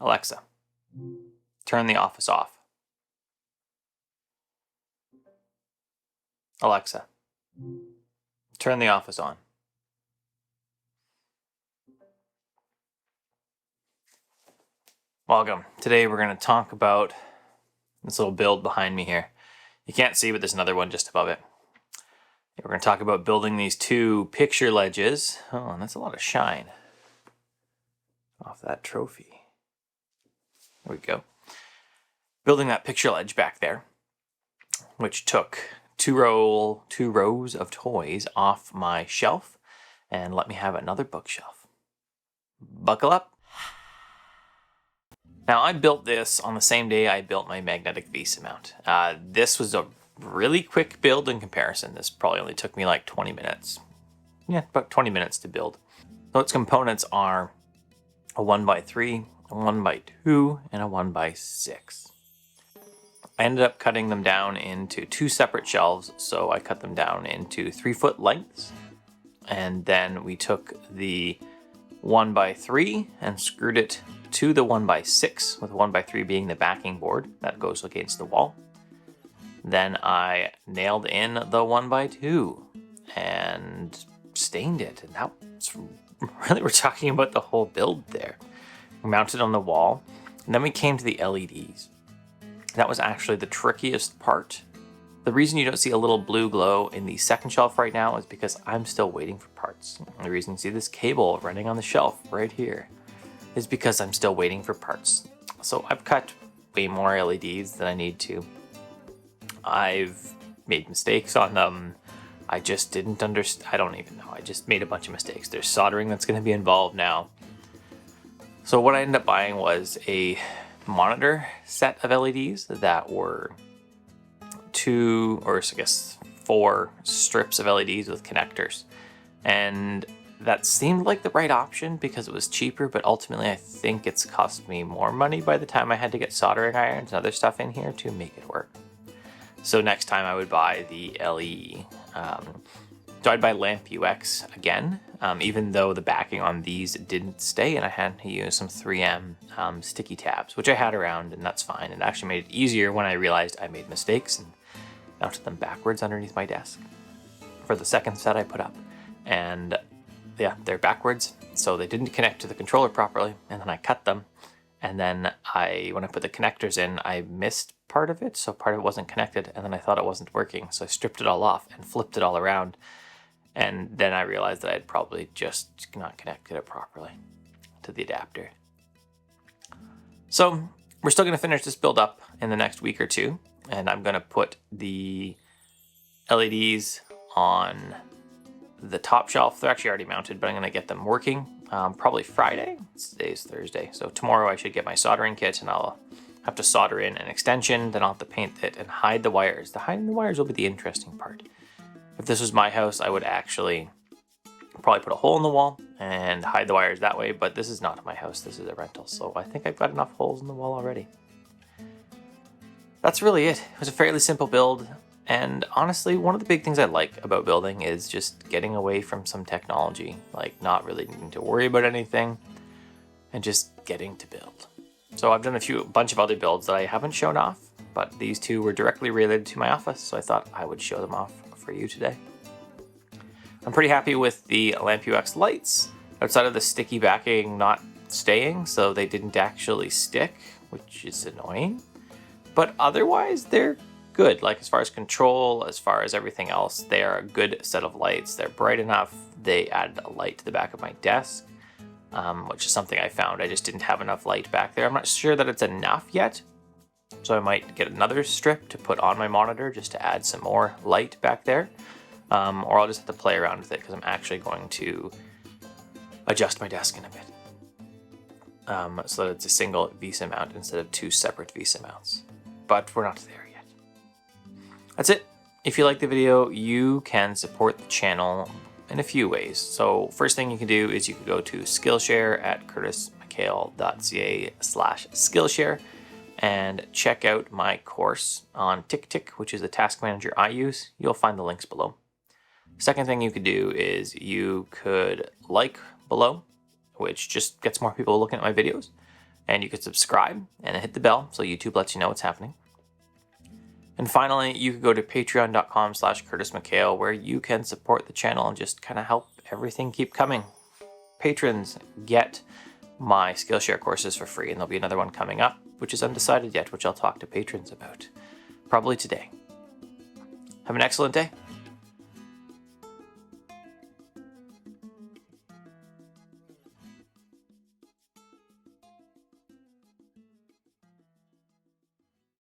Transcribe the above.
Alexa, turn the office off. Alexa, turn the office on. Welcome. Today we're going to talk about this little build behind me here. You can't see, but there's another one just above it. We're going to talk about building these two picture ledges. Oh, and that's a lot of shine off that trophy. There we go. Building that picture ledge back there, which took two rows of toys off my shelf and let me have another bookshelf. Buckle up. Now, I built this on the same day I built my magnetic Visa mount. This was a really quick build in comparison. This probably only took me like 20 minutes. Yeah, about 20 minutes to build. So its components are a 1x3, a 1x2, and a 1x6. I ended up cutting them down into two separate shelves, so I cut them down into 3-foot lengths. And then we took the 1x3 and screwed it to the 1x6, with 1x3 being the backing board that goes against the wall. Then I nailed in the 1x2 and stained it, and that's really, we're talking about the whole build there. We mounted on the wall, and then we came to the LEDs. That was actually the trickiest part. The reason you don't see a little blue glow in the second shelf right now is because I'm still waiting for parts. And the reason you see this cable running on the shelf right here is because I'm still waiting for parts. So I've cut way more LEDs than I need to. I've made mistakes on them. I just didn't understand. I don't even know. I just made a bunch of mistakes. There's soldering that's going to be involved now. So what I ended up buying was a monitor set of LEDs that were 4 strips of LEDs with connectors. And that seemed like the right option because it was cheaper, but ultimately I think it's cost me more money by the time I had to get soldering irons and other stuff in here to make it work. So next time I would buy the LE. So I'd buy Lamp UX again, even though the backing on these didn't stay and I had to use some 3M sticky tabs, which I had around, and that's fine. It actually made it easier when I realized I made mistakes and mounted them backwards underneath my desk for the second set I put up. And yeah, they're backwards, so they didn't connect to the controller properly, and then I cut them. And then when I put the connectors in, I missed part of it, so part of it wasn't connected, and then I thought it wasn't working, so I stripped it all off and flipped it all around. And then I realized that I'd probably just not connected it properly to the adapter. So we're still going to finish this build up in the next week or two, and I'm going to put the LEDs on the top shelf. They're actually already mounted, but I'm going to get them working probably Friday. Today's Thursday, so tomorrow I should get my soldering kit, and I'll have to solder in an extension. Then I'll have to paint it and hide the wires. The hiding the wires will be the interesting part. If this was my house, I would actually probably put a hole in the wall and hide the wires that way, but this is not my house, this is a rental, so I think I've got enough holes in the wall already. That's really it. It was a fairly simple build, and honestly, one of the big things I like about building is just getting away from some technology, like not really needing to worry about anything, and just getting to build. So I've done a bunch of other builds that I haven't shown off, but these two were directly related to my office, so I thought I would show them off for you today. I'm pretty happy with the Lamp UX lights, outside of the sticky backing not staying, so they didn't actually stick, which is annoying. But otherwise, they're good. Like as far as control, as far as everything else, they are a good set of lights. They're bright enough. They add a light to the back of my desk, which is something I found. I just didn't have enough light back there. I'm not sure that it's enough yet, so I might get another strip to put on my monitor just to add some more light back there. Or I'll just have to play around with it because I'm actually going to adjust my desk in a bit. So that it's a single Visa mount instead of two separate Visa mounts. But we're not there yet. That's it. If you like the video, you can support the channel in a few ways. So first thing you can do is you can go to Skillshare at curtismchale.ca/Skillshare and check out my course on TickTick, which is the task manager I use. You'll find the links below. Second thing you could do is you could like below, which just gets more people looking at my videos. And you could subscribe and hit the bell so YouTube lets you know what's happening. And finally, you can go to patreon.com/CurtisMcHale where you can support the channel and just kind of help everything keep coming. Patrons get my Skillshare courses for free, and there'll be another one coming up, which is undecided yet, which I'll talk to patrons about. Probably today. Have an excellent day.